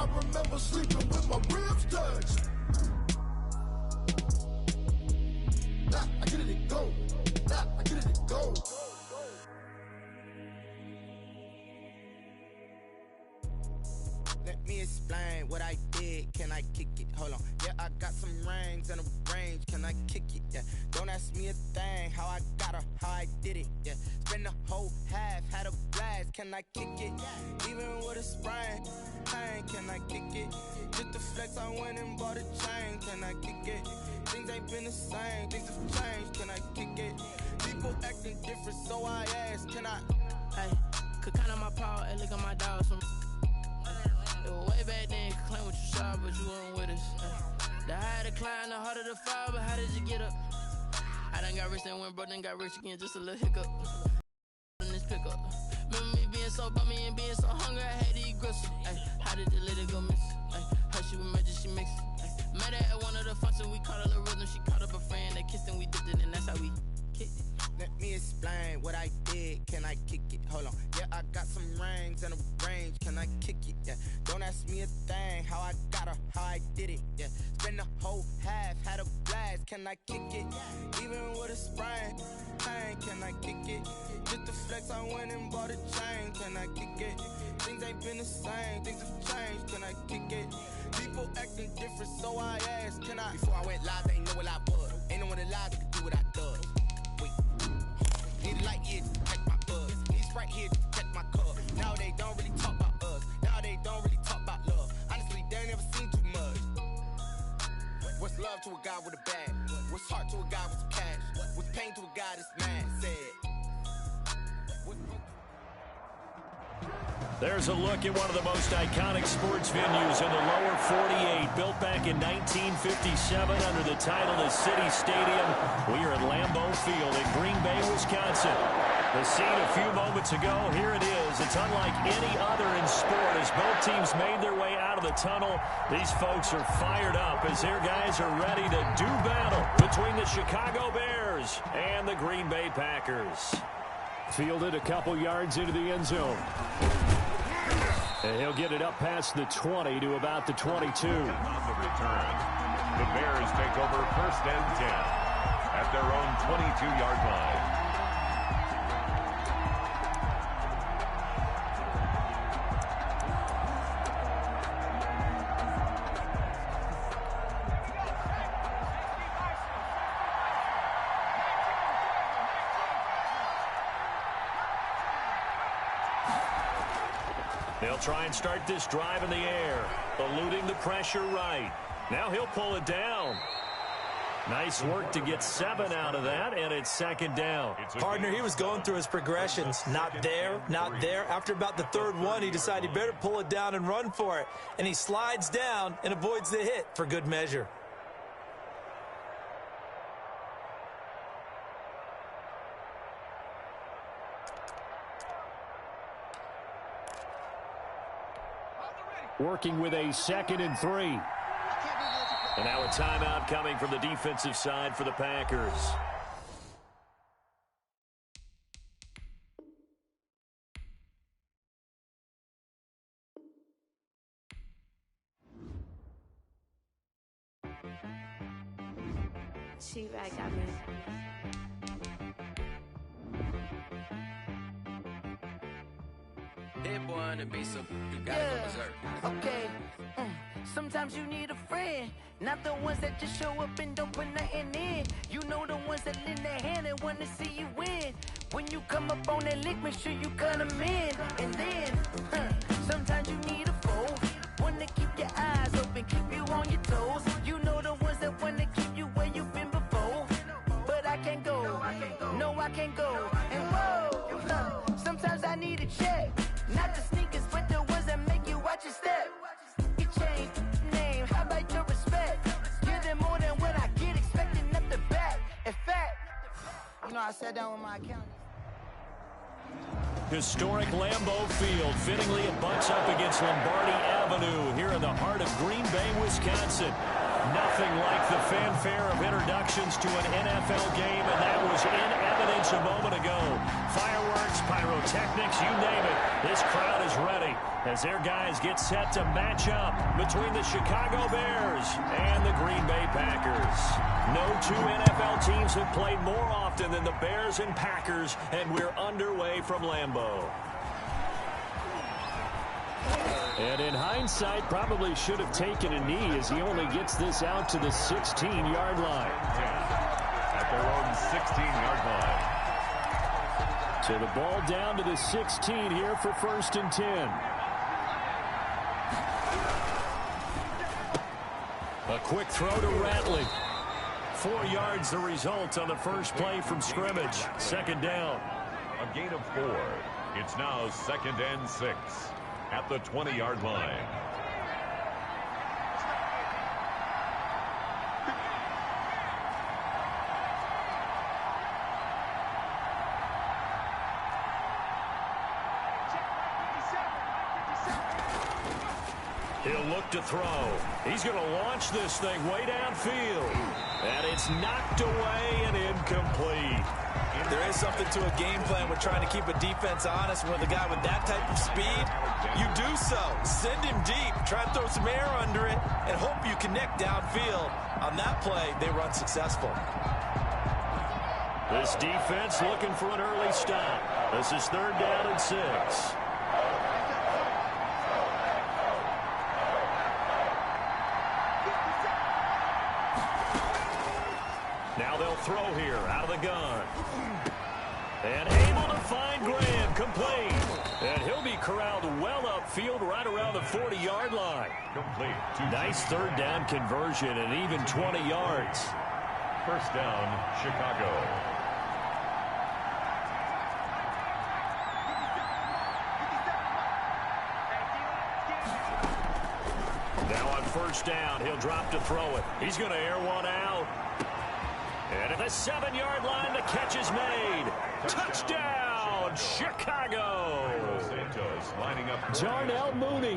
I remember sleeping with my ribs touched. Nah, I get it and go. Nah, I get it and go. Let me explain what I did. Can I kick it? Hold on. Yeah, I got some rings and a range. Can I kick it? Yeah. Don't ask me a thing. How I got her, how I did it. Yeah. Spend the whole half, had a blast. Can I kick it? Even with a sprain, pain. Can I kick it? Just the flex, I went and bought a chain. Can I kick it? Things ain't been the same. Things have changed. Can I kick it? People acting different, so I ask. Can I? Hey, could count on my power and look at my dogs. It was way back then, could claim what you saw, but you weren't with us. The higher the climb, the harder the fall, but how did you get up? I done got rich and went broke, then got rich again, just a little hiccup. In this pickup. Remember me being so bummy and being so hungry, I had to eat gristle. How did the lady go miss? Her she was magic, she mixed. Met her at one of the functions, we caught a little rhythm, she caught up a friend, they kissed and we dipped it, and that's how we kicked it. Let me explain what I did. Can I kick it? Hold on. Yeah, I got some rings and a range. Can I kick it? Yeah. Don't ask me a thing. How I got her, how I did it. Yeah. Spend the whole half, had a blast. Can I kick it? Even with a sprain, pain. Can I kick it? Just the flex, I went and bought a chain. Can I kick it? Things ain't been the same. Things have changed. Can I kick it? People acting different, so I asked. Can I? Before I went live, they ain't know what I was. Ain't no one alive that could do what I does. Need a light here to check my buzz. Need Sprite here to check my cup. Now they don't really talk about us. Now they don't really talk about love. Honestly, they ain't never seen too much. What's love to a guy with a bag? What's heart to a guy with some cash? What's pain to a guy that's mad? Said. There's a look at one of the most iconic sports venues in the lower 48, built back in 1957 under the title of City Stadium. We are at Lambeau Field in Green Bay, Wisconsin. The scene a few moments ago, here it is. It's unlike any other in sport as both teams made their way out of the tunnel. These folks are fired up as their guys are ready to do battle between the Chicago Bears and the Green Bay Packers. Fielded a couple yards into the end zone. And he'll get it up past the 20 to about the 22. On the return, the Bears take over 1st and 10 at their own 22-yard line. They'll try and start this drive in the air, eluding the pressure right. Now he'll pull it down. Nice work to get 7 out of that, and it's 2nd down. Partner, he was going through his progressions. Not there, not there. After about the 3rd one, he decided he better pull it down and run for it. And he slides down and avoids the hit for good measure. Working with a 2nd and 3. And now a timeout coming from the defensive side for the Packers. She-Rag got me. Hit boy on the beat, so you gotta go berserk. Okay. Sometimes you need a friend, not the ones that just show up and don't put nothing in. You know the ones that lend their hand and want to see you win. When you come up on that lick, make sure you cut them in. And then, sometimes you need a foe, one to keep your eyes open, keep you on your toes. You know the ones that want to keep you where you've been before. But I can't go, no I can't go. And whoa, sometimes I need a check. Not the sneakers, but the ones that make you watch your step. You change name, how about your respect? Give them more than what I get, expecting up the back. In fact, you know I sat down with my accountant. Historic Lambeau Field. Fittingly, it butts up against Lombardi Avenue here in the heart of Green Bay, Wisconsin. Nothing like the fanfare of introductions to an NFL game, and that was in evidence a moment ago. Fireworks, pyrotechnics, you name it. This crowd is ready as their guys get set to match up between the Chicago Bears and the Green Bay Packers. No two NFL teams have played more often than the Bears and Packers, and we're underway from Lambeau. And in hindsight, probably should have taken a knee as he only gets this out to the 16-yard line. At their own 16-yard line. So the ball down to the 16 here for 1st and 10. A quick throw to Ratley. 4 yards the result on the first play from scrimmage. 2nd down. A gain of 4. It's now 2nd and 6 at the 20-yard line. He'll look to throw. He's going to launch this thing way downfield. And it's knocked away and incomplete. There is something to a game plan with trying to keep a defense honest. With a guy with that type of speed, you do so. Send him deep. Try to throw some air under it and hope you connect downfield. On that play, they run successful. This defense looking for an early stop. This is 3rd down and 6. Now they'll throw here out of the gun. And able to find Graham, complete. And he'll be corralled well upfield right around the 40-yard line. Complete. Nice 3rd down conversion and even 20 yards. 1st down, Chicago. Now on 1st down, he'll drop to throw it. He's going to air one out. And at the 7-yard line, the catch is made. Touchdown, Chicago. Santos lining up. Darnell Mooney,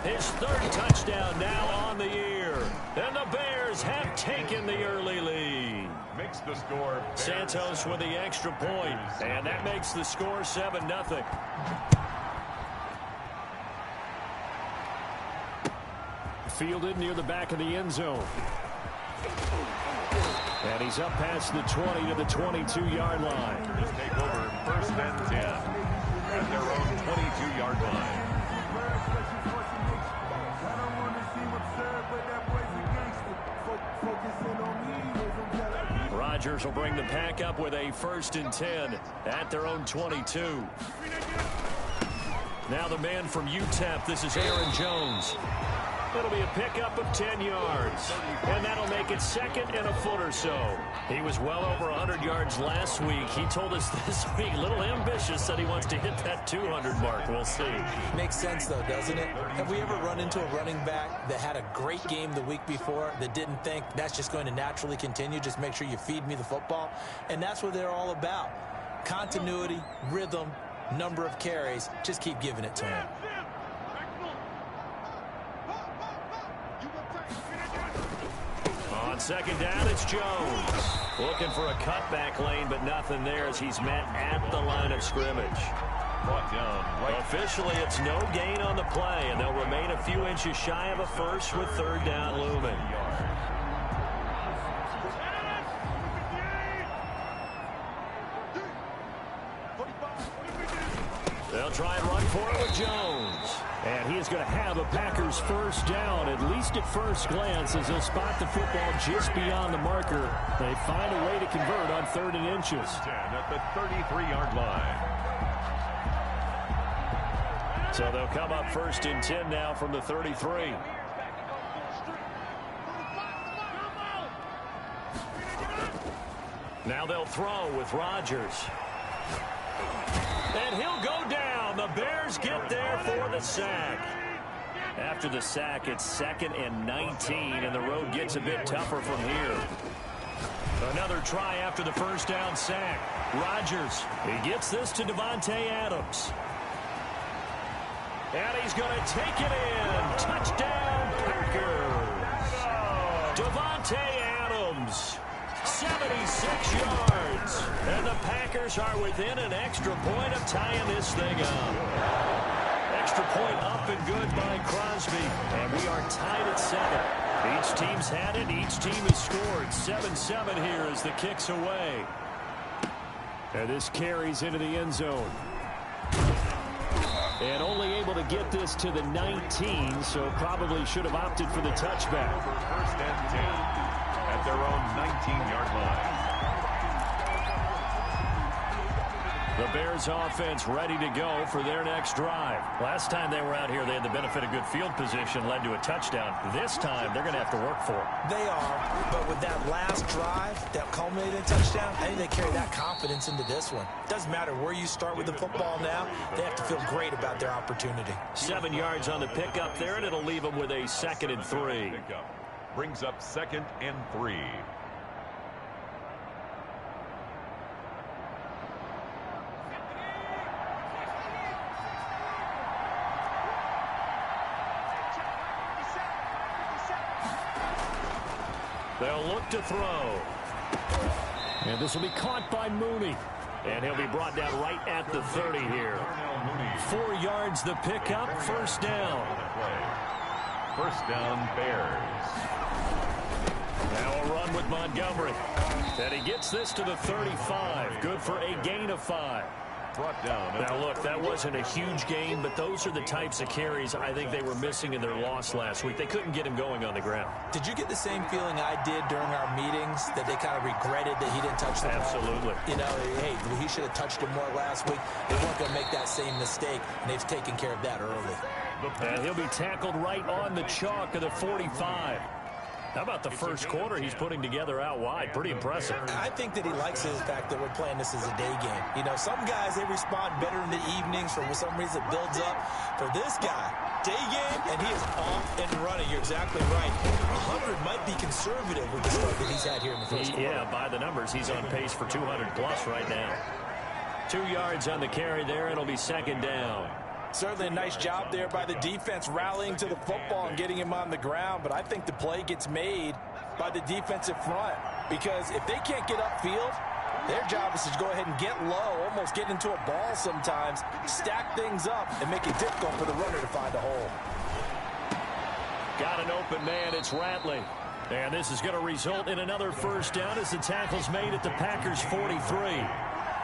his 3rd touchdown now on the year. And the Bears have taken the early lead. Makes the score. Santos with the extra point, and that makes the score 7-0. Fielded near the back of the end zone. And he's up past the 20 to the 22-yard line. Just take over 1st and 10 at their own 22-yard line. Rodgers will bring the pack up with a 1st and 10 at their own 22. Now the man from UTEP, this is Aaron Jones. It'll be a pickup of 10 yards, and that'll make it 2nd and a foot or so. He was well over 100 yards last week. He told us this week, a little ambitious, that he wants to hit that 200 mark. We'll see. Makes sense, though, doesn't it? Have we ever run into a running back that had a great game the week before that didn't think that's just going to naturally continue? Just make sure you feed me the football. And that's what they're all about. Continuity, rhythm, number of carries. Just keep giving it to him. On 2nd down, it's Jones. Looking for a cutback lane, but nothing there as he's met at the line of scrimmage. Brought down. Right. Officially, it's no gain on the play, and they'll remain a few inches shy of a first with 3rd down looming. They'll try and run for it with Jones. And he is going to have a Packers 1st down, at least at first glance, as they'll spot the football just beyond the marker. They find a way to convert on 3rd and inches. 10 at the 33-yard line. So they'll come up 1st and 10 now from the 33. Now they'll throw with Rodgers. And he'll go down. The Bears get there for the sack. After the sack, it's 2nd and 19, and the road gets a bit tougher from here. Another try after the 1st down sack. Rodgers, he gets this to Devontae Adams. And he's going to take it in. Touchdown, Packers. Davante Adams. 76 yards. And the Packers are within an extra point of tying this thing up. Extra point up and good by Crosby. And we are tied at 7. Each team's had it. Each team has scored. 7-7 here as the kick's away. And this carries into the end zone. And only able to get this to the 19, so probably should have opted for the touchback. First and 10 at their own 19-yard line. The Bears offense ready to go for their next drive. Last time they were out here, they had the benefit of good field position, led to a touchdown. This time, they're going to have to work for it. They are, but with that last drive that culminated in touchdown, I think they carry that confidence into this one. Doesn't matter where you start with the football now, they have to feel great about their opportunity. 7 yards on the pickup there, and it'll leave them with a 2nd and 3. Brings up 2nd and 3. They'll look to throw. And this will be caught by Mooney. And he'll be brought down right at the 30 here. 4 yards the pickup, first down. First down, Bears. Now a run with Montgomery. And he gets this to the 35. Good for a gain of 5. Brought down. Now, look, that wasn't a huge gain, but those are the types of carries I think they were missing in their loss last week. They couldn't get him going on the ground. Did you get the same feeling I did during our meetings, that they kind of regretted that he didn't touch the ball? Absolutely. You know, hey, he should have touched it more last week. They weren't going to make that same mistake, and they've taken care of that early. And he'll be tackled right on the chalk of the 45. How about the first quarter he's putting together out wide? Pretty impressive. I think that he likes the fact that we're playing this as a day game. You know, some guys, they respond better in the evenings. For some reason, it builds up. For this guy, day game, and he is off and running. You're exactly right. 100 might be conservative with the start that he's had here in the first quarter. Yeah, by the numbers, he's on pace for 200-plus right now. 2 yards on the carry there. It'll be 2nd down. Certainly a nice job there by the defense rallying to the football and getting him on the ground, but I think the play gets made by the defensive front, because if they can't get upfield, their job is to go ahead and get low, almost get into a ball sometimes, stack things up, and make it difficult for the runner to find a hole. Got an open man, it's Ratley. And this is going to result in another first down as the tackle's made at the Packers' 43.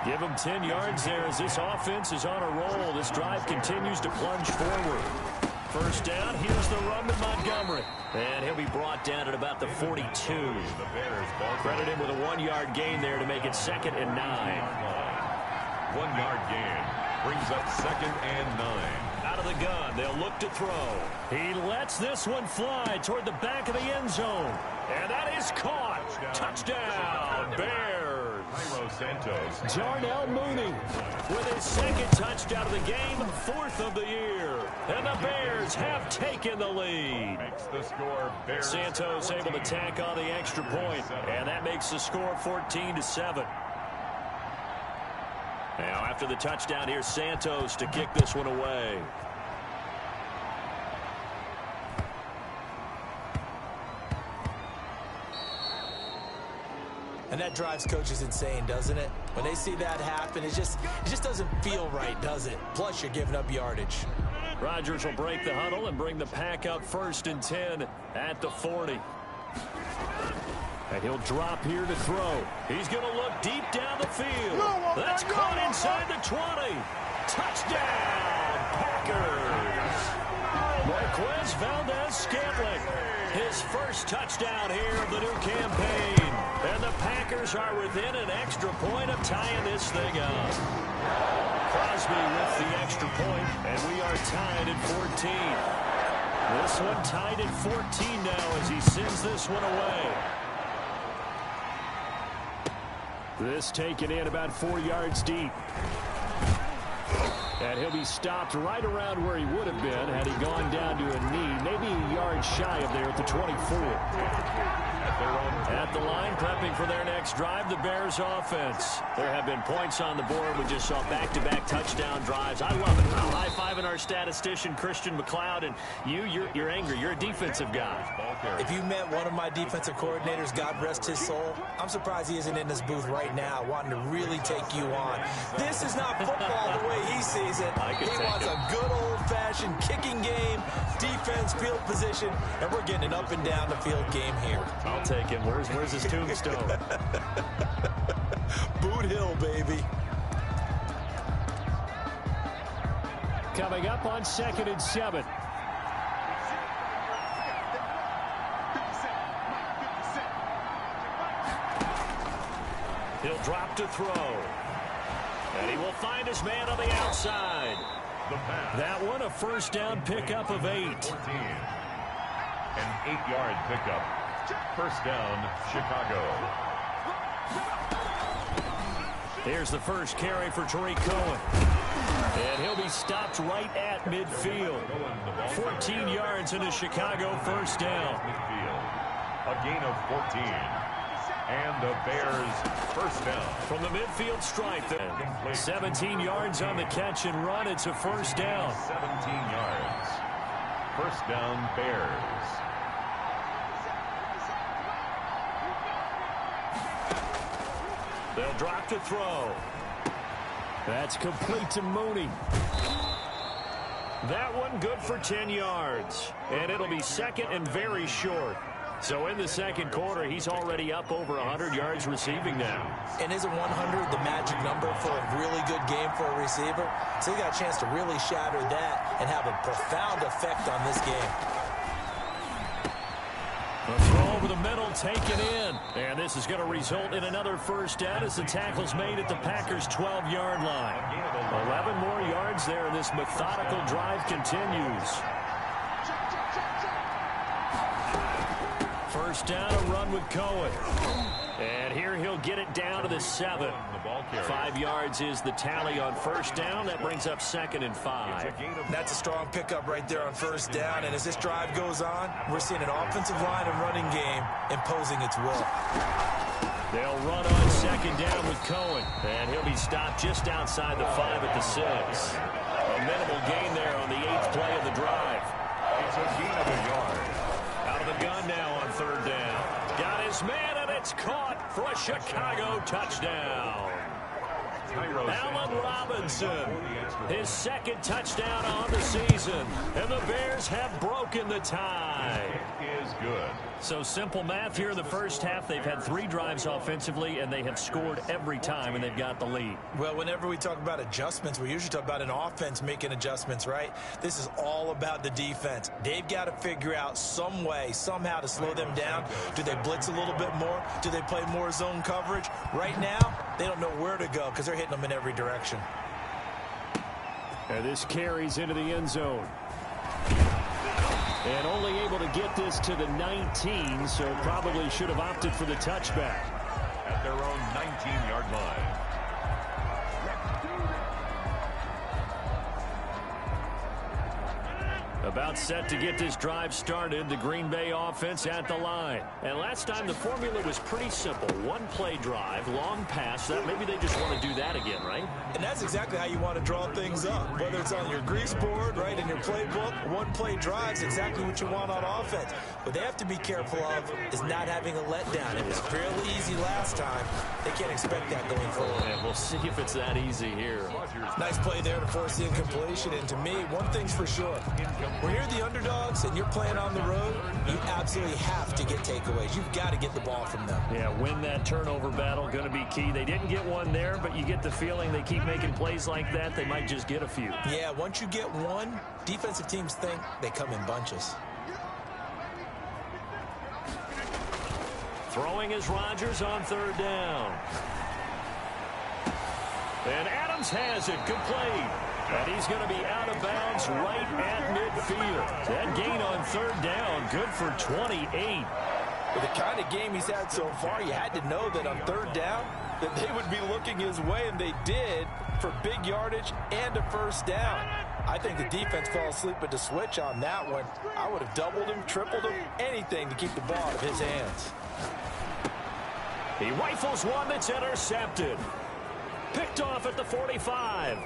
Give him 10 yards there as this offense is on a roll. This drive continues to plunge forward. First down, here's the run to Montgomery. And he'll be brought down at about the 42. Credit him with a 1-yard gain there to make it 2nd and 9. 1-yard gain brings up 2nd and 9. Out of the gun, they'll look to throw. He lets this one fly toward the back of the end zone. And that is caught. Touchdown, Bears. Santos. Darnell Mooney with his 2nd touchdown of the game, 4th of the year. And the Bears have taken the lead. Makes the score Bears. Santos able to tack on the extra point, and that makes the score 14-7. Now after the touchdown, here's Santos to kick this one away. And that drives coaches insane, doesn't it? When they see that happen, it just doesn't feel right, does it? Plus, you're giving up yardage. Rodgers will break the huddle and bring the pack up 1st and 10 at the 40. And he'll drop here to throw. He's going to look deep down the field. That's caught inside the 20. Touchdown, Packers. Marquez Valdez-Scantling. His first touchdown here of the new campaign. And the Packers are within an extra point of tying this thing up. Crosby with the extra point, and we are tied at 14. This one tied at 14 now as he sends this one away. This taken in about 4 yards deep. And he'll be stopped right around where he would have been had he gone down to a knee, maybe a yard yards shy of there at the 24. At the line, prepping for their next drive, the Bears offense. There have been points on the board. We just saw back-to-back touchdown drives. I love it. I'm high-fiving our statistician, Christian McLeod, and you're angry. You're a defensive guy. If you met one of my defensive coordinators, God rest his soul, I'm surprised he isn't in this booth right now wanting to really take you on. This is not football the way he sees it. He wants a good old-fashioned kicking game, defense, field position, and we're getting an up-and-down-the-field game here. I'll take him. Where's his tombstone? Boot Hill, baby. Coming up on 2nd and 7. He'll drop to throw. And he will find his man on the outside. That one, a first down pickup of 8. 14. An 8-yard pickup. First down, Chicago. Here's the first carry for Tariq Cohen. And he'll be stopped right at midfield. 14 yards into Chicago, first down. A gain of 14. And the Bears first down. From the midfield stripe, 17 yards on the catch and run. It's a first down. 17 yards. First down, Bears. They'll drop to throw. That's complete to Mooney. That one good for 10 yards. And it'll be second and very short. So in the second quarter, he's already up over 100 yards receiving now. And isn't 100 the magic number for a really good game for a receiver? So he got a chance to really shatter that and have a profound effect on this game. A throw over the middle, taken in. And this is going to result in another first down as the tackle's made at the Packers' 12-yard line. 11 more yards there, and this methodical drive continues. First down, a run with Cohen. And here he'll get it down to the 7. 5 yards is the tally on first down. That brings up 2nd and 5. That's a strong pickup right there on first down. And as this drive goes on, we're seeing an offensive line and running game imposing its will. They'll run on second down with Cohen. And he'll be stopped just outside the 5 at the 6. A minimal gain there on the 8th play of the drive. It's a gain of a yard. Out of the gun now on third down. Got his man, and it's caught for a Chicago touchdown. Allen Robinson, his second touchdown on the season, and the Bears have broken the tie. It is good. So simple math here in the first half. They've had 3 drives offensively, and they have scored every time, and they've got the lead. Well, whenever we talk about adjustments, we usually talk about an offense making adjustments, right? This is all about the defense. They've got to figure out some way, somehow to slow them down. Do they blitz a little bit more? Do they play more zone coverage? Right now, they don't know where to go because they're hitting them in every direction. And this carries into the end zone. And only able to get this to the 19, so probably should have opted for the touchback. At their own 19-yard line. About set to get this drive started, the Green Bay offense at the line. And last time the formula was pretty simple. One-play drive, long pass. Maybe they just want to do that again, right? And that's exactly how you want to draw things up. Whether it's on your grease board, right, in your playbook, one-play drive is exactly what you want on offense. What they have to be careful of is not having a letdown. It was fairly easy last time. They can't expect that going forward. And we'll see if it's that easy here. Nice play there to force the incompletion. And to me, one thing's for sure. When you're the underdogs and you're playing on the road, you absolutely have to get takeaways. You've got to get the ball from them. Yeah, win that turnover battle, going to be key. They didn't get one there, but you get the feeling they keep making plays like that, they might just get a few. Yeah, once you get one, defensive teams think they come in bunches. Throwing is Rodgers on third down. And Adams has it, complete. And he's going to be out of bounds right at midfield. That gain on third down, good for 28. With the kind of game he's had so far, you had to know that on third down that they would be looking his way, and they did, for big yardage and a first down. I think the defense fell asleep at the switch on that one. I would have doubled him, tripled him, anything to keep the ball out of his hands. He rifles one that's intercepted. Picked off at the 45.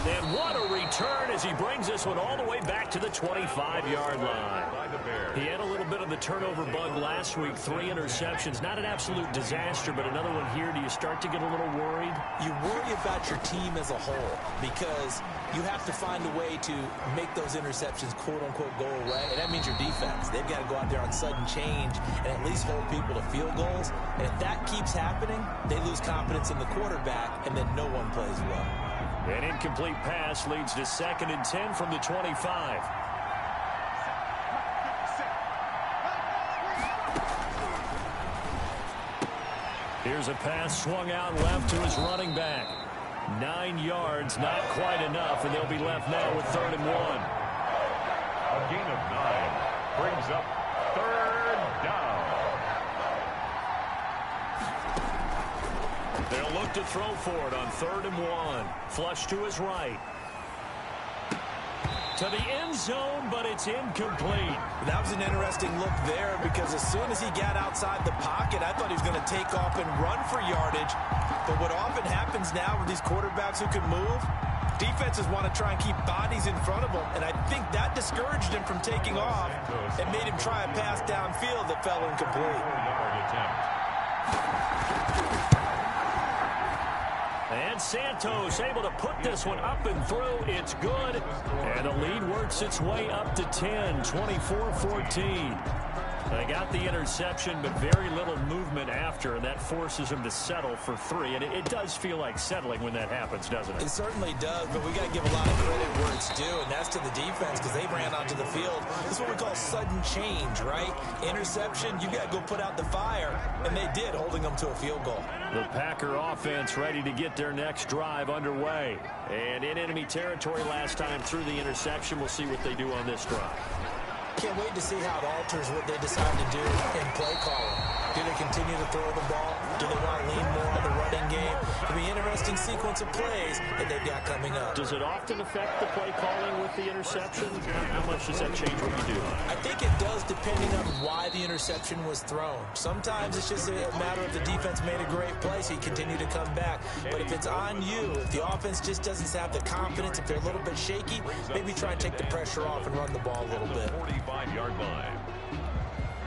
And what a return as he brings this one all the way back to the 25-yard line. He had a little bit of the turnover bug last week, 3 interceptions. Not an absolute disaster, but another one here. Do you start to get a little worried? You worry about your team as a whole because you have to find a way to make those interceptions, quote-unquote, go away. And that means your defense. They've got to go out there on sudden change and at least hold people to field goals. And if that keeps happening, they lose confidence in the quarterback, and then no one plays well. An incomplete pass leads to 2nd and 10 from the 25. Here's a pass swung out left to his running back. 9 yards, not quite enough, and they'll be left now with 3rd and 1. A gain of 9 brings up 3rd down. They'll look to throw for it on 3rd and 1. Flush to his right. To the end zone, but it's incomplete. That was an interesting look there because as soon as he got outside the pocket, I thought he was going to take off and run for yardage. But what often happens now with these quarterbacks who can move, defenses want to try and keep bodies in front of them. And I think that discouraged him from taking off and made him try a pass downfield that fell incomplete. And Santos able to put this one up and through. It's good. And the lead works its way up to 10, 24-14. They got the interception, but very little movement after, and that forces him to settle for 3. And it does feel like settling when that happens, doesn't it? It certainly does, but we got to give a lot of credit where it's due, and that's to the defense because they ran onto the field. This is what we call sudden change, right? Interception, you got to go put out the fire, and they did, holding them to a field goal. The Packer offense ready to get their next drive underway. And in enemy territory last time through the interception. We'll see what they do on this drive. Can't wait to see how it alters what they decide to do in play calling. Do they continue to throw the ball? Do they want to lean more on the running game? It'll be an interesting sequence of plays that they've got coming up. Does it often affect the play calling with the interception? How much does that change what you do? I think it does depending on why the interception was thrown. Sometimes it's just a matter of the defense made a great play, so you continue to come back. But if it's on you, if the offense just doesn't have the confidence, if they're a little bit shaky, maybe try and take the pressure off and run the ball a little bit. 45-yard line.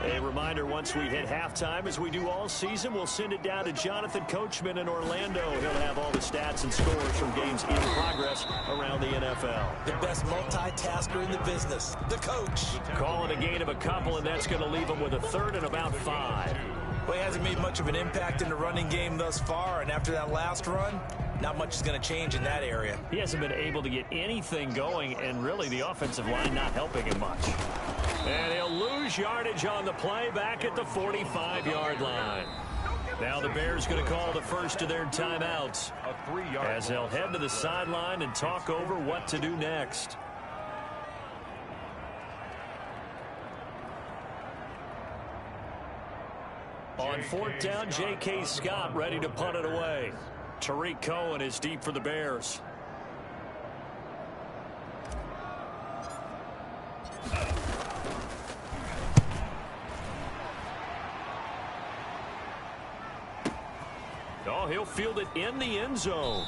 A reminder, once we hit halftime, as we do all season, we'll send it down to Jonathan Coachman in Orlando. He'll have all the stats and scores from games in progress around the NFL. The best multitasker in the business, the coach. Call it a gain of a couple, and that's going to leave him with a 3rd and about 5. Well, he hasn't made much of an impact in the running game thus far, and after that last run, not much is going to change in that area. He hasn't been able to get anything going, and really the offensive line not helping him much. And he'll lose yardage on the play back at the 45-yard line. Now the Bears going to call the first of their timeouts as they'll head to the sideline and talk over what to do next. On 4th down, J.K. Scott ready to punt it away. Tariq Cohen is deep for the Bears. Oh, he'll field it in the end zone.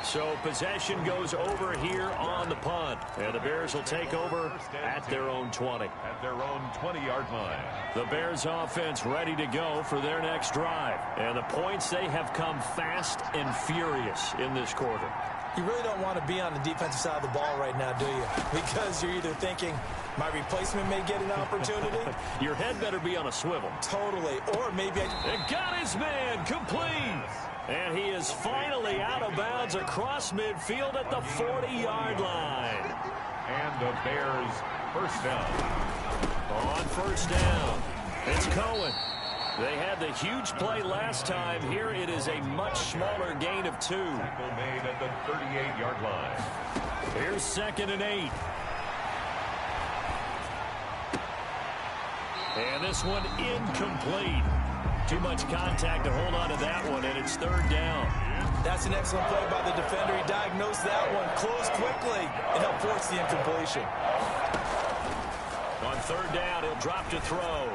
So possession goes over here on the punt. And the Bears will take over at their own 20. At their own 20-yard line. The Bears offense ready to go for their next drive. And the points, they have come fast and furious in this quarter. You really don't want to be on the defensive side of the ball right now, do you? Because you're either thinking, my replacement may get an opportunity. Your head better be on a swivel. Totally. Or maybe And got his man complete. And he is finally out of bounds across midfield at the 40-yard line. And the Bears first down. On first down, it's Cohen. They had the huge play last time. Here it is a much smaller gain of 2. Tackle made at the 38-yard line. Here's 2nd and 8. And this one incomplete. Too much contact to hold on to that one, and it's 3rd down. That's an excellent play by the defender. He diagnosed that one, closed quickly, and helped force the incompletion. On third down, he'll drop to throw.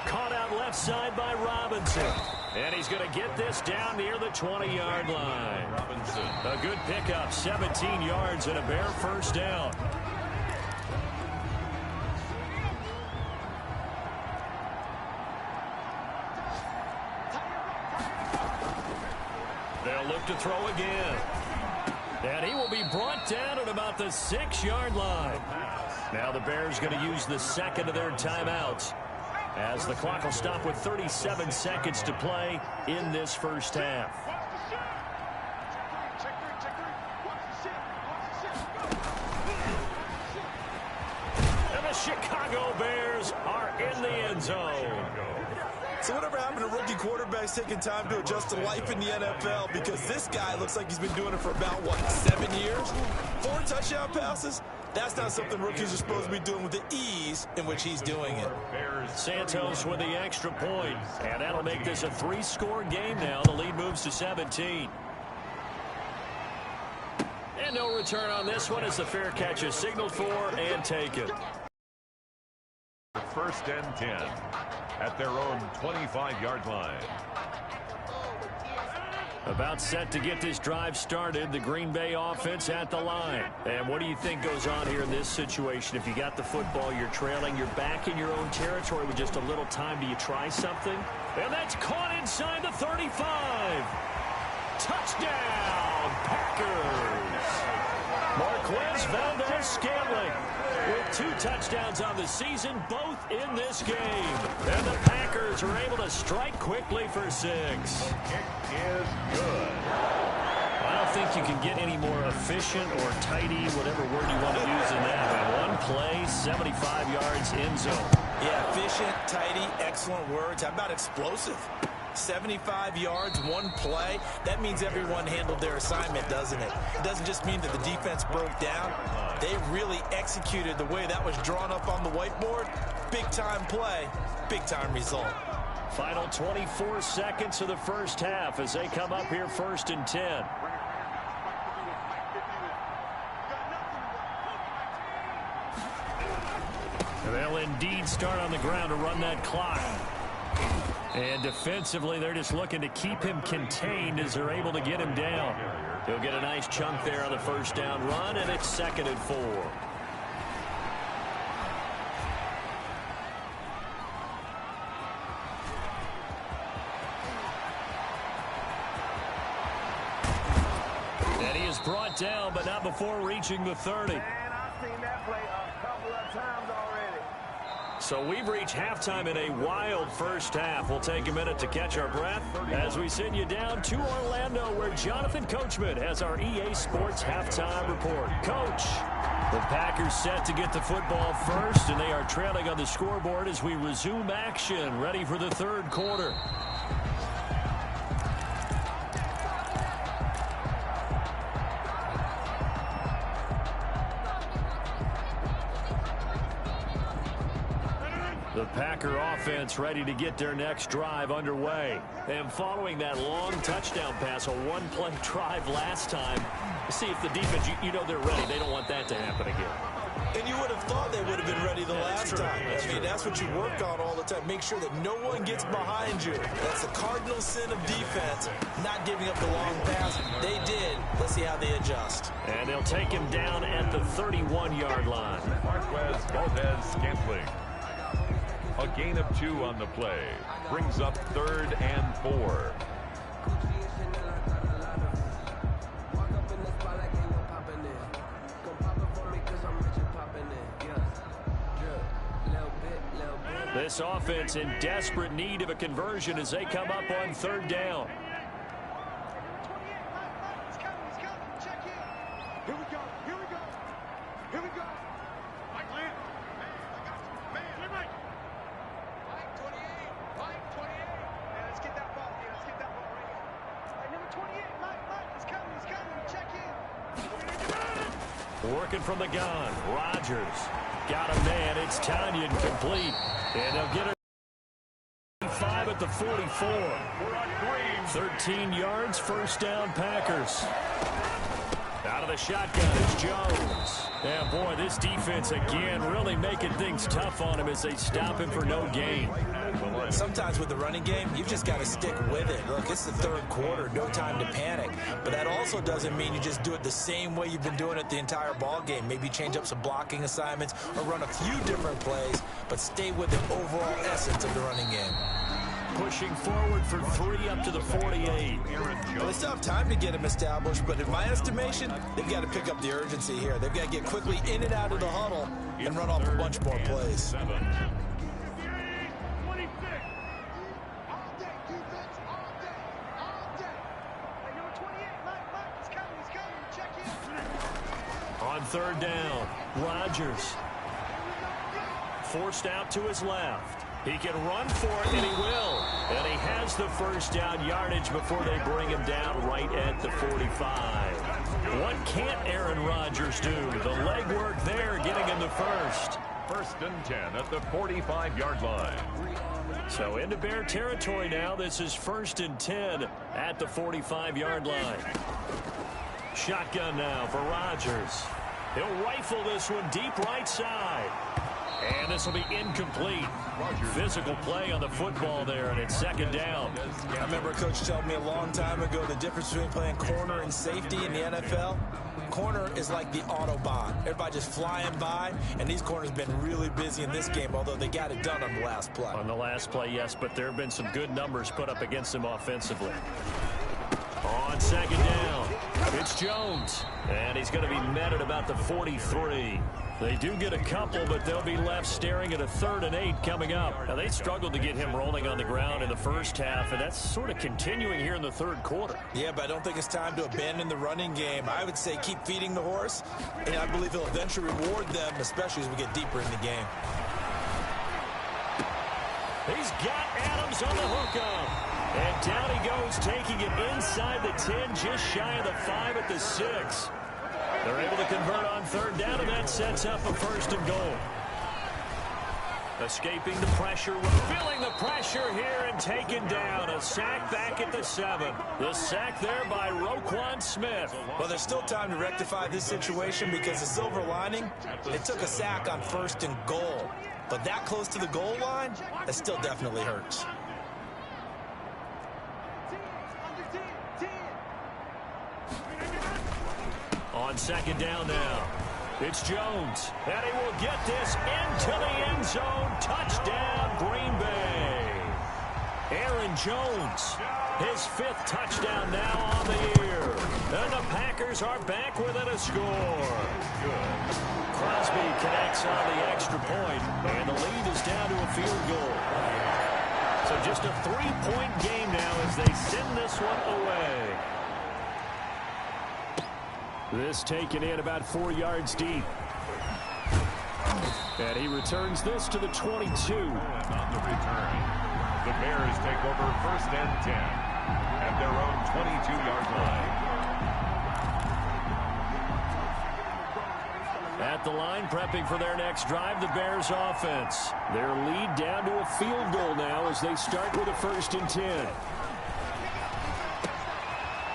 Caught out left side by Robinson. And he's going to get this down near the 20-yard line. Robinson. A good pickup, 17 yards and a Bear first down. They'll look to throw again. And he will be brought down at about the 6-yard line. Now the Bears going to use the second of their timeouts, as the clock will stop with 37 seconds to play in this first half. And the Chicago Bears are in the end zone. So whatever happened to rookie quarterbacks taking time to adjust to life in the NFL? Because this guy looks like he's been doing it for about, 7 years? 4 touchdown passes? That's not something rookies are supposed to be doing with the ease in which he's doing it. Santos with the extra point, and that'll make this a 3-score game now. The lead moves to 17. And no return on this one as the fair catch is signaled for and taken. First and 10 at their own 25-yard line. About set to get this drive started, the Green Bay offense at the line. And what do you think goes on here in this situation? If you got the football, you're trailing, you're back in your own territory with just a little time. Do you try something? And that's caught inside the 35. Touchdown, Packers. Marquez Valdes-Scantling with 2 touchdowns on the season, both in this game. And the Packers are able to strike quickly for 6. Kick is good. I don't think you can get any more efficient or tidy, whatever word you want to use in that. One play, 75 yards, end zone. Yeah, efficient, tidy, excellent words. How about explosive? 75 yards, 1 play. That means everyone handled their assignment, doesn't it? It doesn't just mean that the defense broke down. They really executed the way that was drawn up on the whiteboard. Big-time play, big-time result. Final 24 seconds of the first half as they come up here first and 10. They'll indeed start on the ground to run that clock. And defensively, they're just looking to keep him contained as they're able to get him down. He'll get a nice chunk there on the first down run, and it's 2nd and 4. And he is brought down, but not before reaching the 30. Man, I've seen that play a couple of times already. So we've reached halftime in a wild first half. We'll take a minute to catch our breath as we send you down to Orlando, where Jonathan Coachman has our EA Sports halftime report. Coach, the Packers set to get the football first, and they are trailing on the scoreboard as we resume action, ready for the 3rd quarter. The Packer offense ready to get their next drive underway. And following that long touchdown pass, a 1-play drive last time, see if the defense, you know they're ready. They don't want that to happen again. And you would have thought they would have been ready the last time. I mean, that's what you work on all the time. Make sure that no one gets behind you. That's the cardinal sin of defense, not giving up the long pass. They did. Let's see how they adjust. And they'll take him down at the 31-yard line. Marquez Valdes-Scantling. A gain of 2 on the play. Brings up 3rd and 4. This offense in desperate need of a conversion as they come up on 3rd down. Working from the gun, Rodgers got a man. It's Tanyan complete, and they'll get it 5 at the 44. 13 yards, first down, Packers. Out of the shotgun is Jones. Yeah, boy, this defense again really making things tough on him as they stop him for no gain. Sometimes with the running game, you've just got to stick with it. Look, it's the third quarter, no time to panic. But that also doesn't mean you just do it the same way you've been doing it the entire ball game. Maybe change up some blocking assignments or run a few different plays, but stay with the overall essence of the running game. Pushing forward for 3 up to the 48. Well, they still have time to get him established, but in my estimation, they've got to pick up the urgency here. They've got to get quickly in and out of the huddle and run off a bunch more plays. On third down, Rodgers. Forced out to his left. He can run for it, and he will. And he has the first down yardage before they bring him down right at the 45. What can't Aaron Rodgers do? The legwork there getting him the first. 1st and 10 at the 45-yard line. So into Bear territory now. This is 1st and 10 at the 45-yard line. Shotgun now for Rodgers. He'll rifle this one deep right side. And this will be incomplete. Physical play on the football there, and it's 2nd down. I remember a coach telling me a long time ago the difference between playing corner and safety in the NFL. Corner is like the Autobahn. Everybody just flying by, and these corners have been really busy in this game, although they got it done on the last play. On the last play, yes, but there have been some good numbers put up against them offensively. On 2nd down, it's Jones, and he's going to be met at about the 43. They do get a couple, but they'll be left staring at a 3rd and 8 coming up. Now, they struggled to get him rolling on the ground in the first half, and that's sort of continuing here in the 3rd quarter. Yeah, but I don't think it's time to abandon the running game. I would say keep feeding the horse, and I believe he'll eventually reward them, especially as we get deeper in the game. He's got Adams on the hookup. And down he goes, taking it inside the 10, just shy of the 5 at the 6. They're able to convert on 3rd down, and that sets up a 1st and goal. Escaping the pressure, feeling the pressure here and taken down. A sack back at the 7. The sack there by Roquan Smith. Well, there's still time to rectify this situation because the silver lining, they took a sack on 1st and goal. But that close to the goal line, that still definitely hurts. On 2nd down now, it's Jones, and he will get this into the end zone. Touchdown, Green Bay. Aaron Jones, his 5th touchdown now on the year. And the Packers are back within a score. Good. Crosby connects on the extra point, and the lead is down to a field goal. So just a 3-point game now as they send this one away. This taken in about 4 yards deep. And he returns this to the 22. On the return, the Bears take over 1st and 10 at their own 22-yard line. At the line, prepping for their next drive, the Bears offense. Their lead down to a field goal now as they start with a 1st and 10.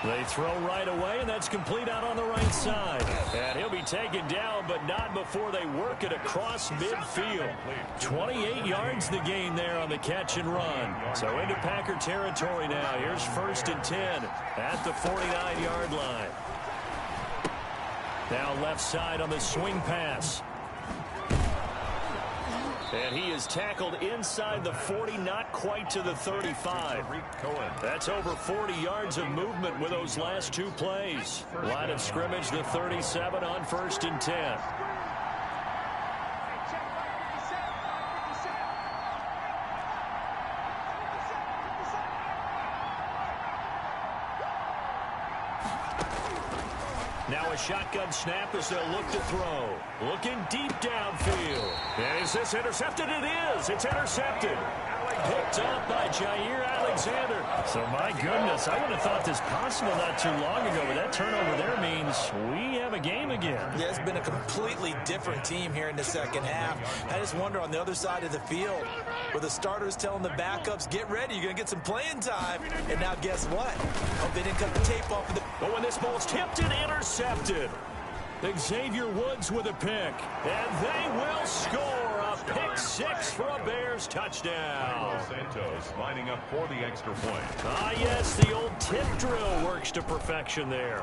They throw right away, and that's complete out on the right side. And he'll be taken down, but not before they work it across midfield. 28 yards the gain there on the catch and run. So into Packer territory now. Here's 1st and 10 at the 49-yard line. Now left side on the swing pass. And he is tackled inside the 40, not quite to the 35. That's over 40 yards of movement with those last 2 plays. Line of scrimmage, the 37 on 1st and 10. Now a shotgun snap as they'll look to throw. Looking deep downfield. And his Is this intercepted? It is. It's intercepted. Picked up by Jair Alexander. So, my goodness, I would have thought this possible not too long ago, but that turnover there means we have a game again. Yeah, it's been a completely different team here in the second half. I just wonder on the other side of the field, where the starters telling the backups, get ready, you're going to get some playing time. And now guess what? Oh, they didn't cut the tape off of the... But when this ball's tipped and intercepted, Xavier Woods with a pick, and they will score. A pick six for a Bears touchdown. Santos lining up for the extra point. Ah, yes, the old tip drill works to perfection there.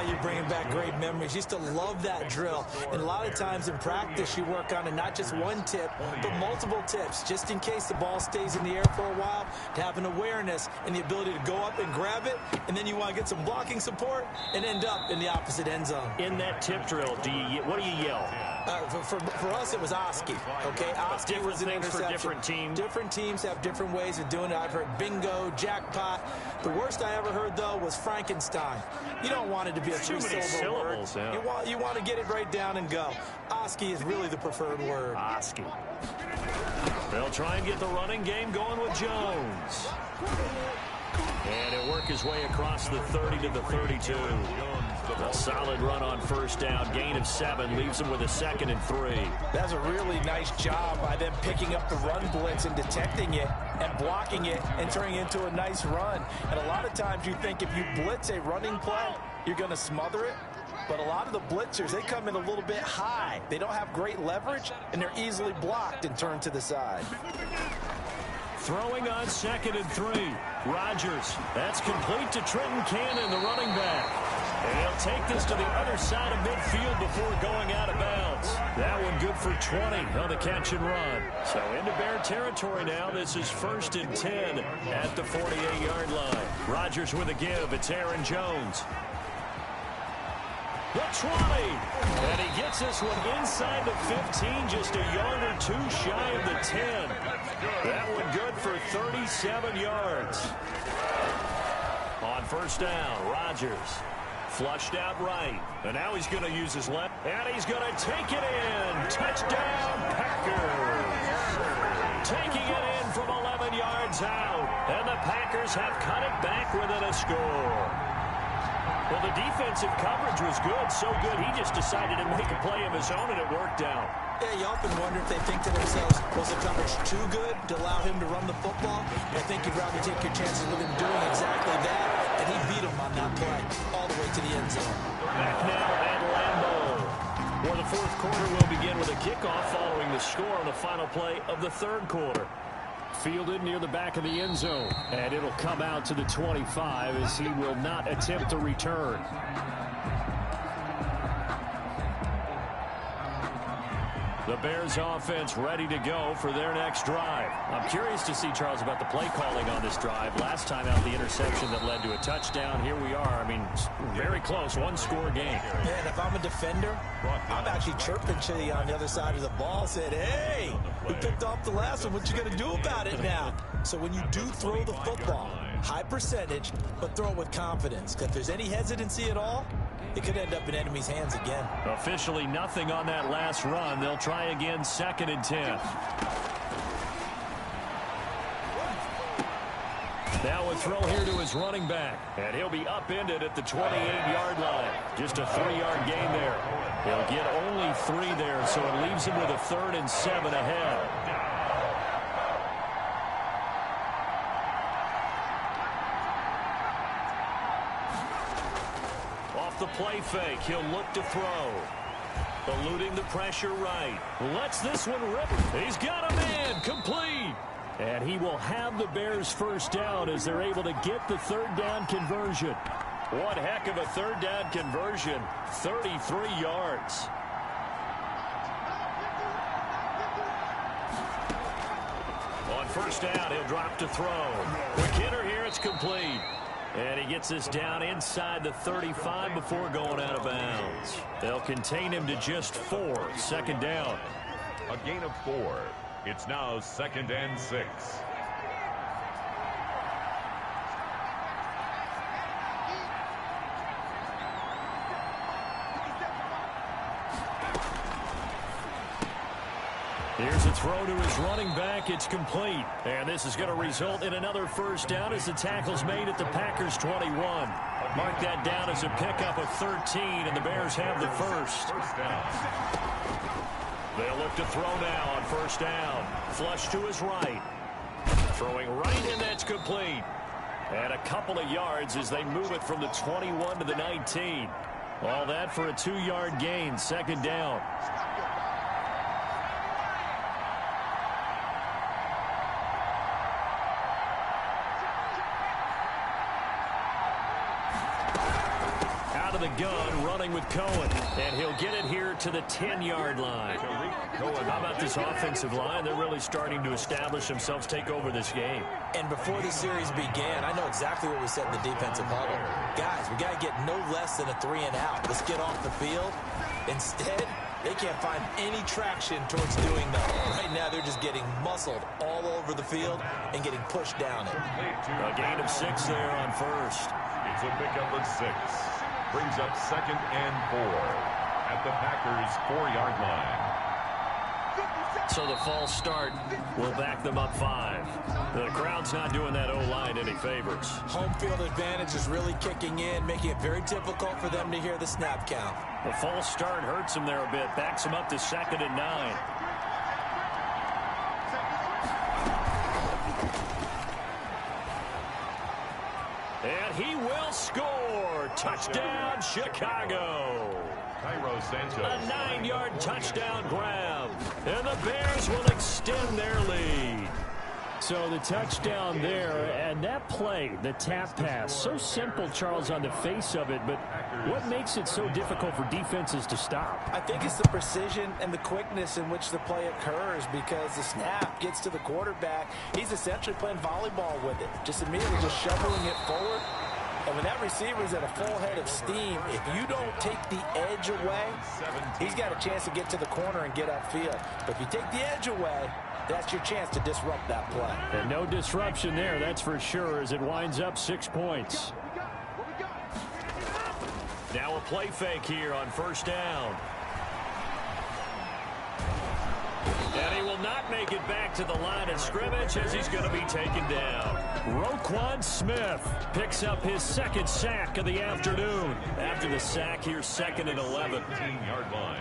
You're bringing back great memories. Used to love that drill. And a lot of times in practice, you work on it, not just one tip, but multiple tips, just in case the ball stays in the air for a while, to have an awareness and the ability to go up and grab it, and then you want to get some blocking support and end up in the opposite end zone. In that tip drill, what do you yell? For us, it was Oski. Okay, Oski was an interception. For different teams. Different teams have different ways of doing it. I've heard bingo, jackpot. The worst I ever heard, though, was Frankenstein. You don't want it to be a three-syllable word. Yeah. You want to get it right down and go. Oski is really the preferred word. Oski. They'll try and get the running game going with Jones. And he'll work his way across the 30 to the 32. A solid run on first down. Gain of 7 leaves him with a 2nd and 3. That's a really nice job by them picking up the run blitz and detecting it and blocking it and turning it into a nice run. And a lot of times you think if you blitz a running play, you're going to smother it. But a lot of the blitzers, they come in a little bit high. They don't have great leverage, and they're easily blocked and turned to the side. Throwing on 2nd and 3. Rodgers. That's complete to Trenton Cannon, the running back. And he'll take this to the other side of midfield before going out of bounds. That one good for 20 on the catch and run. So into Bear territory now. This is 1st and 10 at the 48-yard line. Rodgers with a give. It's Aaron Jones. The 20. And he gets this one inside the 15, just a yard or 2 shy of the 10. That one good for 37 yards. On first down, Rodgers. Flushed out right. And now he's going to use his left. And he's going to take it in. Touchdown, Packers. Taking it in from 11 yards out. And the Packers have cut it back within a score. Well, the defensive coverage was good, so good he just decided to make a play of his own, and it worked out. Yeah, you often wonder if they think to themselves, was the coverage too good to allow him to run the football? I think you'd rather take your chances with him doing exactly that, and he beat him on that play all the way to the end zone. Back now at Lambeau. Well, the 4th quarter will begin with a kickoff following the score on the final play of the 3rd quarter. Fielded near the back of the end zone, and it'll come out to the 25 as he will not attempt to return. The Bears offense ready to go for their next drive. I'm curious to see, Charles, about the play calling on this drive. Last time out, the interception that led to a touchdown. Here we are. I mean, very close, 1-score game. Man, if I'm a defender, I'm actually chirping to you on the other side of the ball. Said, hey, we picked off the last one. What you going to do about it now? So when you do throw the football, high percentage, but throw it with confidence. Because if there's any hesitancy at all, it could end up in enemy's hands again. Officially nothing on that last run. They'll try again 2nd and 10. Now a throw here to his running back. And he'll be upended at the 28-yard line. Just a 3-yard gain there. He'll get only 3 there, so it leaves him with a 3rd and 7 ahead. The play fake, he'll look to throw. Eluding the pressure right. Lets this one rip. He's got a man, complete. And he will have the Bears first down as they're able to get the 3rd down conversion. One heck of a 3rd down conversion. 33 yards. On first down, he'll drop to throw. McKinnon here, it's complete. And he gets this down inside the 35 before going out of bounds. They'll contain him to just 4. 2nd down. A gain of 4. It's now 2nd and 6. Here's a throw to his running back. It's complete. And this is going to result in another first down as the tackle's made at the Packers 21. Mark that down as a pickup of 13, and the Bears have the first. They'll look to throw now on first down. Flush to his right. Throwing right, and that's complete. And a couple of yards as they move it from the 21 to the 19. All that for a 2-yard gain, second down. Out of the gun, running with Cohen. And he'll get it here to the 10-yard line. How about this offensive line? They're really starting to establish themselves, take over this game. And before the series began, I know exactly what we said in the defensive huddle. Guys, we got to get no less than a 3-and-out. Let's get off the field. Instead, they can't find any traction towards doing that. Right now, they're just getting muscled all over the field and getting pushed down it. A gain of 6 there on first. It's a pickup of 6. Brings up 2nd and 4 at the Packers' 4-yard line. So the false start will back them up 5. The crowd's not doing that O-line any favors. Home field advantage is really kicking in, making it very difficult for them to hear the snap count. The false start hurts them there a bit, backs them up to 2nd and 9. And he will score. Touchdown, Chicago. Cairo Santos. A 9-yard touchdown grab. And the Bears will extend their lead. So the touchdown there, and that play, the tap pass, so simple, Charles, on the face of it, but what makes it so difficult for defenses to stop? I think it's the precision and the quickness in which the play occurs, because the snap gets to the quarterback. He's essentially playing volleyball with it, just immediately just shoveling it forward. And when that receiver is at a full head of steam, if you don't take the edge away, he's got a chance to get to the corner and get upfield. But if you take the edge away, that's your chance to disrupt that play. And no disruption there, that's for sure, as it winds up 6 points. Now a play fake here on first down. And he will not make it back to the line of scrimmage as he's going to be taken down. Roquan Smith picks up his 2nd sack of the afternoon. After the sack, here's 2nd and 11. 15-yard line.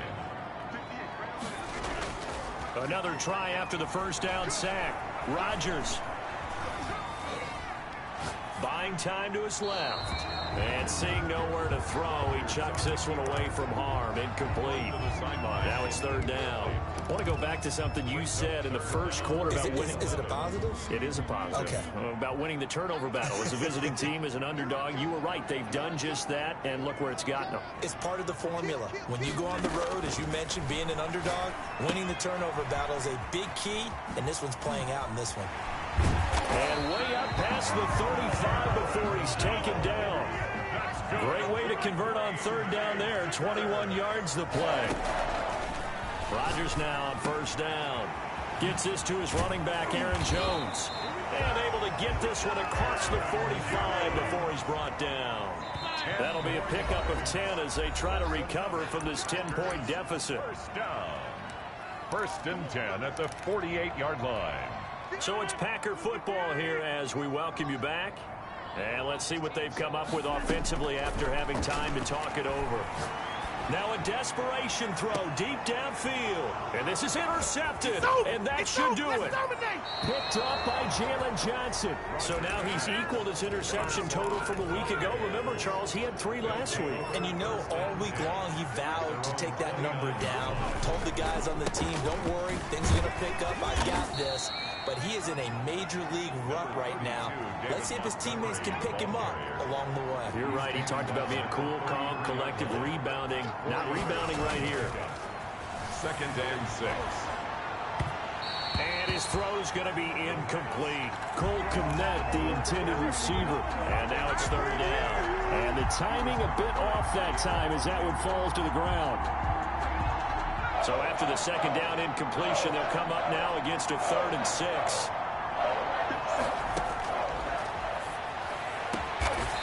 Another try after the first down sack. Rodgers. Buying time to his left. And seeing nowhere to throw, he chucks this one away from harm. Incomplete. Now it's 3rd down. I want to go back to something you said in the first quarter about winning. Is it a positive? It is a positive. Okay. About winning the turnover battle. As a visiting team, as an underdog, you were right. They've done just that, and look where it's gotten them. It's part of the formula. When you go on the road, as you mentioned, being an underdog, winning the turnover battle is a big key, and this one's playing out in this one. And way up past the 35 before he's taken down. Great way to convert on 3rd down there. 21 yards to play. Rodgers now on first down. Gets this to his running back, Aaron Jones. And able to get this one across the 45 before he's brought down. That'll be a pickup of 10 as they try to recover from this 10-point deficit. First down. 1st and 10 at the 48-yard line. So it's Packer football here as we welcome you back. And let's see what they've come up with offensively after having time to talk it over. Now a desperation throw deep downfield. And this is intercepted. And that should do it. Picked up by Jalen Johnson. So now he's equaled his interception total from a week ago. Remember, Charles, he had 3 last week. And you know, all week long he vowed to take that number down. Told the guys on the team, don't worry, things are going to pick up. I got this. But he is in a major league rut right now. Let's see if his teammates can pick him up along the way. You're right. He talked about being cool, calm, collective, rebounding. Not rebounding right here. 2nd and 6. And his throw's going to be incomplete. Cole Kmet, the intended receiver. And now it's 3rd down. And the timing a bit off that time as that one falls to the ground. So after the 2nd down incompletion, they'll come up now against a 3rd and 6.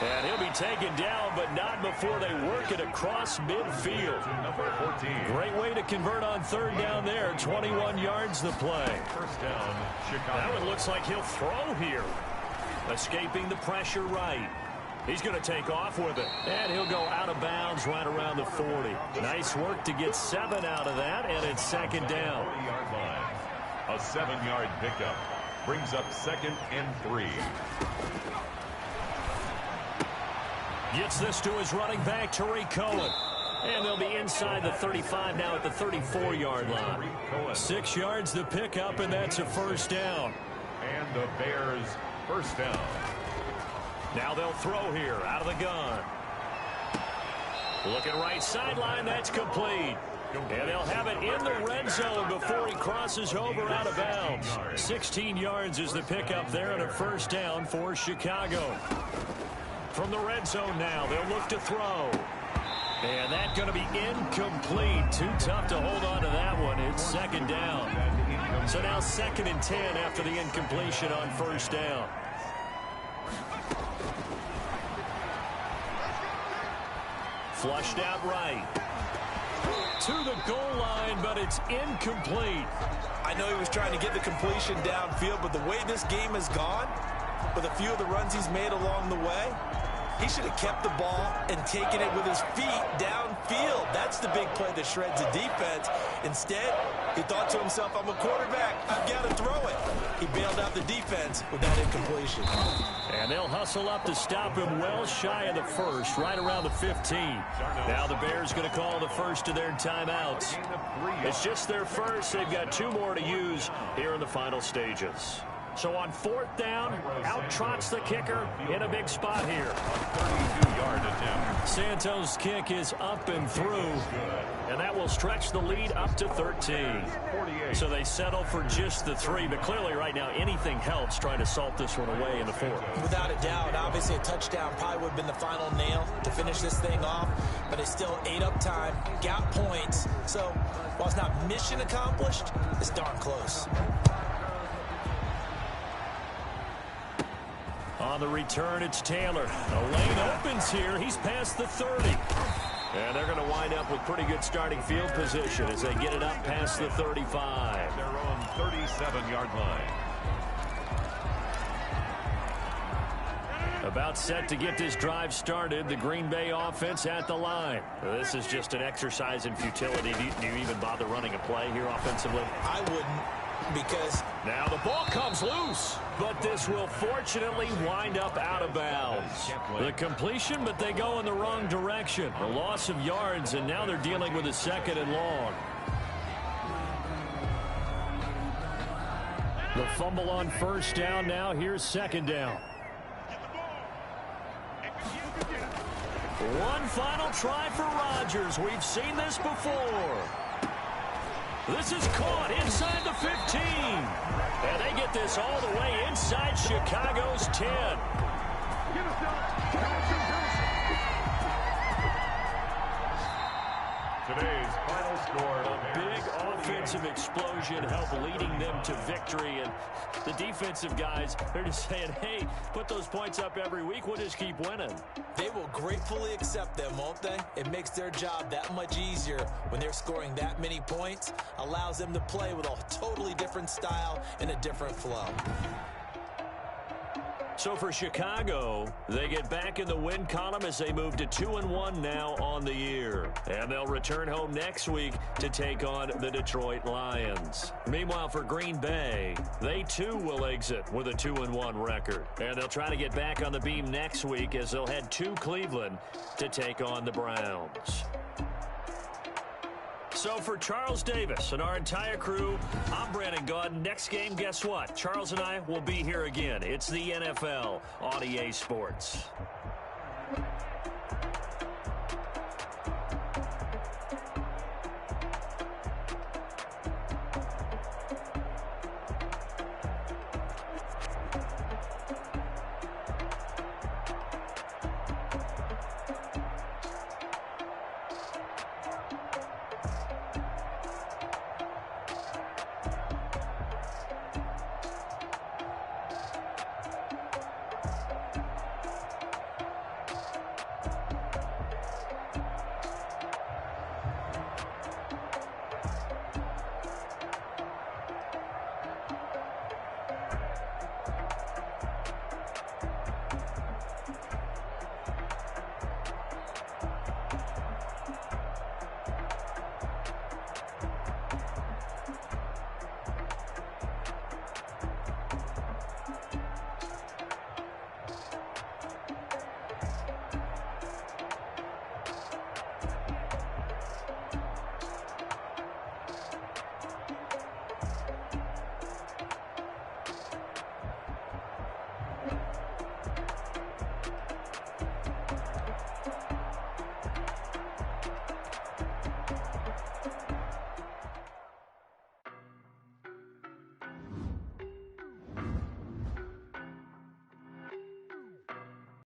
And he'll be taken down, but not before they work it across midfield. Number 14. Great way to convert on third down there. 21 yards the play. First down, Chicago. That one looks like he'll throw here. Escaping the pressure right. He's going to take off with it. And he'll go out of bounds right around the 40. Nice work to get 7 out of that, and it's second down. 40-yard line. A 7-yard pickup. Brings up 2nd and 3. Gets this to his running back, Tariq Cohen. And they'll be inside the 35 now at the 34-yard line. 6 yards to pick up, and that's a first down. And the Bears first down. Now they'll throw here out of the gun. Looking right sideline, that's complete. And they'll have it in the red zone before he crosses over out of bounds. 16 yards is the pickup there and a first down for Chicago. From the red zone now, they'll look to throw. And that's going to be incomplete. Too tough to hold on to that one. It's second down. So now 2nd and 10 after the incompletion on first down. Flushed out right. To the goal line, but it's incomplete. I know he was trying to get the completion downfield, but the way this game has gone, with a few of the runs he's made along the way, he should have kept the ball and taken it with his feet downfield. That's the big play that shreds the defense. Instead, he thought to himself, I'm a quarterback. I've got to throw it. He bailed out the defense with that incompletion. And they'll hustle up to stop him well shy of the first, right around the 15. Now the Bears going to call the first of their timeouts. It's just their first. They've got 2 more to use here in the final stages. So on 4th down, out trots the kicker in a big spot here. 32-yard attempt. Santos' kick is up and through, and that will stretch the lead up to 13. So they settle for just the 3, but clearly right now anything helps trying to salt this one away in the 4th. Without a doubt, obviously a touchdown probably would have been the final nail to finish this thing off, but it's still ate up time, got points. So while it's not mission accomplished, it's darn close. On the return, it's Taylor. A lane opens here. He's past the 30. And they're going to wind up with pretty good starting field position as they get it up past the 35. Their own 37-yard line. About set to get this drive started. The Green Bay offense at the line. This is just an exercise in futility. Do you even bother running a play here offensively? I wouldn't. Because now the ball comes loose, but this will fortunately wind up out of bounds. The completion, but they go in the wrong direction. A loss of yards, and now they're dealing with a 2nd and long. The fumble on first down now. Here's 2nd down. One final try for Rodgers. We've seen this before. This is caught inside the 15. And they get this all the way inside Chicago's 10. Today's final score. A big offensive explosion helped leading them to victory. And the defensive guys, they're just saying, hey, put those points up every week. We'll just keep winning. they will gratefully accept them, won't they? It makes their job that much easier when they're scoring that many points. Allows them to play with a totally different style and a different flow. So for Chicago, they get back in the win column as they move to 2-1 now on the year. And they'll return home next week to take on the Detroit Lions. Meanwhile, for Green Bay, they too will exit with a 2-1 record. And they'll try to get back on the beam next week as they'll head to Cleveland to take on the Browns. So for Charles Davis and our entire crew, I'm Brandon Gaudin. Next game, guess what? Charles and I will be here again. It's the NFL on EA Sports.